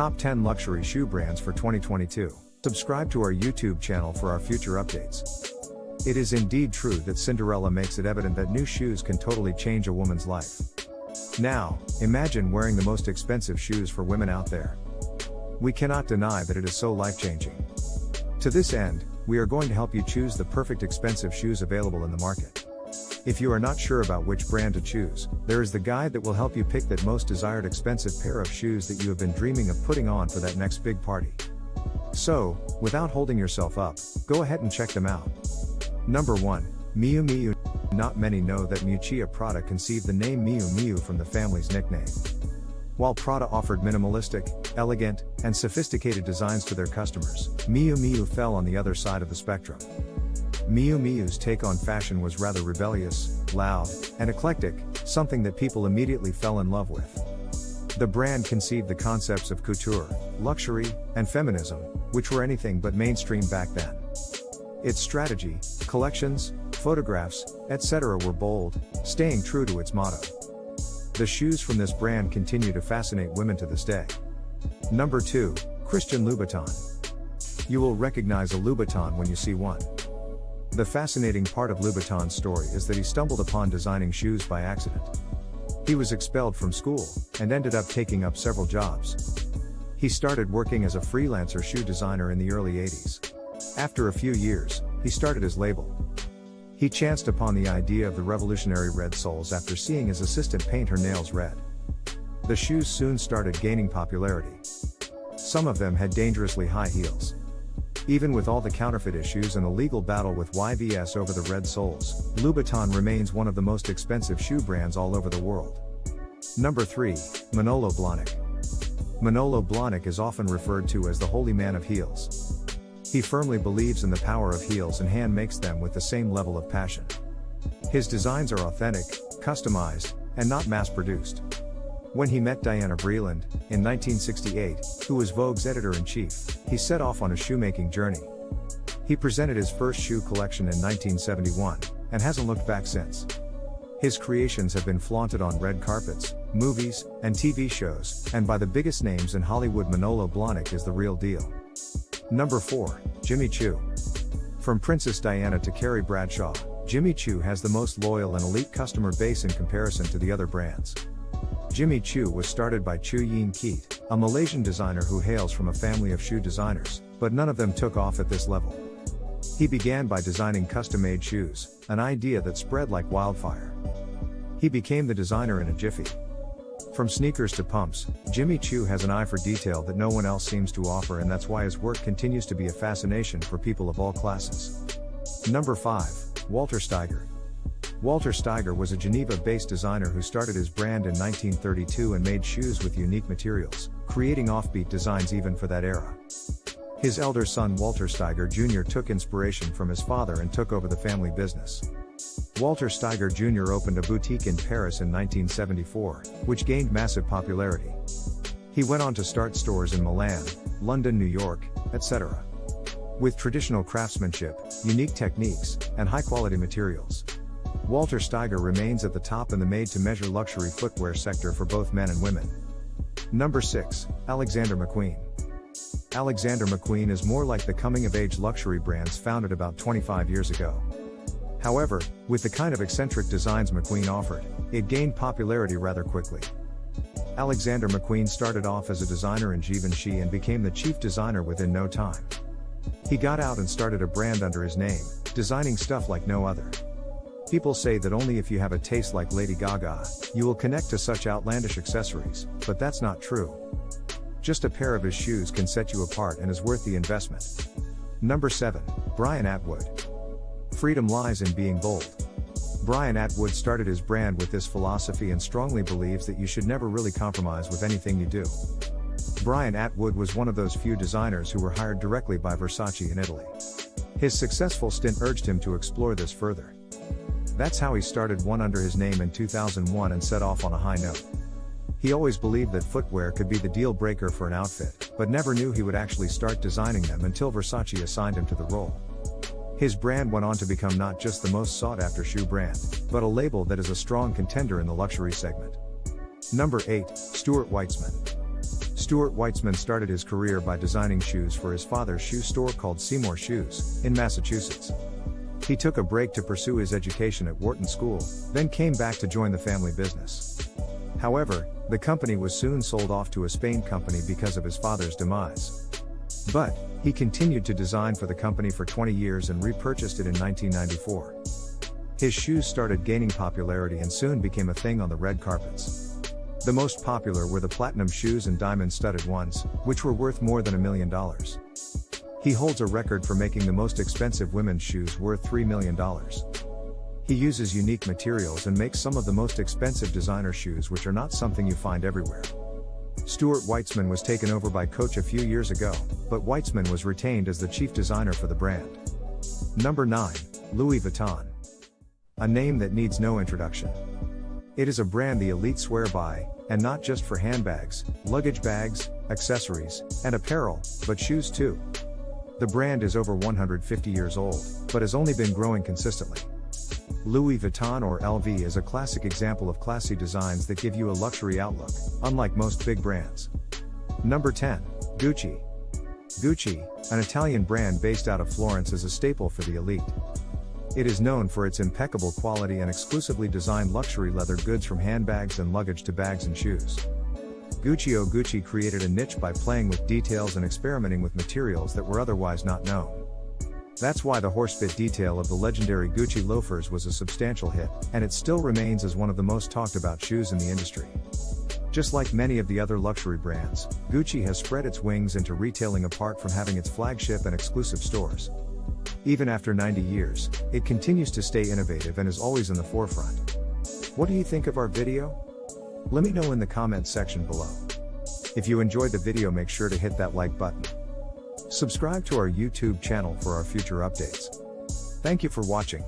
Top 10 Luxury Shoe Brands for 2022. Subscribe to our YouTube channel for our future updates. It is indeed true that Cinderella makes it evident that new shoes can totally change a woman's life. Now, imagine wearing the most expensive shoes for women out there. We cannot deny that it is so life-changing. To this end, we are going to help you choose the perfect expensive shoes available in the market. If you are not sure about which brand to choose, there is the guide that will help you pick that most desired expensive pair of shoes that you have been dreaming of putting on for that next big party. So, without holding yourself up, go ahead and check them out. Number 1. Miu Miu. Not many know that Miuccia Prada conceived the name Miu Miu from the family's nickname. While Prada offered minimalistic, elegant, and sophisticated designs to their customers, Miu Miu fell on the other side of the spectrum. Miu Miu's take on fashion was rather rebellious, loud, and eclectic, something that people immediately fell in love with. The brand conceived the concepts of couture, luxury, and feminism, which were anything but mainstream back then. Its strategy, collections, photographs, etc. were bold, staying true to its motto. The shoes from this brand continue to fascinate women to this day. Number 2. Christian Louboutin. You will recognize a Louboutin when you see one. The fascinating part of Louboutin's story is that he stumbled upon designing shoes by accident. He was expelled from school, and ended up taking up several jobs. He started working as a freelancer shoe designer in the early 80s. After a few years, he started his label. He chanced upon the idea of the revolutionary red soles after seeing his assistant paint her nails red. The shoes soon started gaining popularity. Some of them had dangerously high heels. Even with all the counterfeit issues and the legal battle with YVS over the red soles, Louboutin remains one of the most expensive shoe brands all over the world. Number 3. Manolo Blahnik. Manolo Blahnik is often referred to as the holy man of heels. He firmly believes in the power of heels and hand makes them with the same level of passion. His designs are authentic, customized, and not mass-produced. When he met Diana Vreeland, in 1968, who was Vogue's editor-in-chief, he set off on a shoemaking journey. He presented his first shoe collection in 1971, and hasn't looked back since. His creations have been flaunted on red carpets, movies, and TV shows, and by the biggest names in Hollywood. Manolo Blahnik is the real deal. Number 4. Jimmy Choo. From Princess Diana to Carrie Bradshaw, Jimmy Choo has the most loyal and elite customer base in comparison to the other brands. Jimmy Choo was started by Choo Yin Keat, a Malaysian designer who hails from a family of shoe designers, but none of them took off at this level. He began by designing custom-made shoes, an idea that spread like wildfire. He became the designer in a jiffy. From sneakers to pumps, Jimmy Choo has an eye for detail that no one else seems to offer, and that's why his work continues to be a fascination for people of all classes. Number 5. Walter Steiger. Walter Steiger was a Geneva-based designer who started his brand in 1932 and made shoes with unique materials, creating offbeat designs even for that era. His elder son Walter Steiger Jr. took inspiration from his father and took over the family business. Walter Steiger Jr. opened a boutique in Paris in 1974, which gained massive popularity. He went on to start stores in Milan, London, New York, etc. With traditional craftsmanship, unique techniques, and high-quality materials. Walter Steiger remains at the top in the made-to-measure luxury footwear sector for both men and women. Number 6. Alexander McQueen. Alexander McQueen is more like the coming-of-age luxury brands founded about 25 years ago. However, with the kind of eccentric designs McQueen offered, it gained popularity rather quickly. Alexander McQueen started off as a designer in Givenchy and became the chief designer within no time. He got out and started a brand under his name, designing stuff like no other. People say that only if you have a taste like Lady Gaga, you will connect to such outlandish accessories, but that's not true. Just a pair of his shoes can set you apart and is worth the investment. Number 7. Brian Atwood. Freedom lies in being bold. Brian Atwood started his brand with this philosophy and strongly believes that you should never really compromise with anything you do. Brian Atwood was one of those few designers who were hired directly by Versace in Italy. His successful stint urged him to explore this further. That's how he started one under his name in 2001 and set off on a high note. He always believed that footwear could be the deal breaker for an outfit, but never knew he would actually start designing them until Versace assigned him to the role. His brand went on to become not just the most sought-after shoe brand, but a label that is a strong contender in the luxury segment. Number 8. Stuart Weitzman. Stuart Weitzman started his career by designing shoes for his father's shoe store called Seymour Shoes, in Massachusetts. He took a break to pursue his education at Wharton School, then came back to join the family business. However, the company was soon sold off to a Spain company because of his father's demise. But, he continued to design for the company for 20 years and repurchased it in 1994. His shoes started gaining popularity and soon became a thing on the red carpets. The most popular were the platinum shoes and diamond-studded ones, which were worth more than $1 million. He holds a record for making the most expensive women's shoes worth $3 million. He uses unique materials and makes some of the most expensive designer shoes, which are not something you find everywhere. Stuart Weitzman was taken over by Coach a few years ago, but Weitzman was retained as the chief designer for the brand. Number 9, Louis Vuitton. A name that needs no introduction. It is a brand the elite swear by, and not just for handbags, luggage bags, accessories, and apparel, but shoes too. The brand is over 150 years old, but has only been growing consistently. Louis Vuitton, or LV, is a classic example of classy designs that give you a luxury outlook, unlike most big brands. Number 10, Gucci. Gucci, an Italian brand based out of Florence, is a staple for the elite. It is known for its impeccable quality and exclusively designed luxury leather goods, from handbags and luggage to bags and shoes. Gucci created a niche by playing with details and experimenting with materials that were otherwise not known. That's why the horsebit detail of the legendary Gucci loafers was a substantial hit, and it still remains as one of the most talked about shoes in the industry. Just like many of the other luxury brands, Gucci has spread its wings into retailing, apart from having its flagship and exclusive stores. Even after 90 years, it continues to stay innovative and is always in the forefront. What do you think of our video? Let me know in the comments section below. If you enjoyed the video, make sure to hit that like button. Subscribe to our YouTube channel for our future updates. Thank you for watching.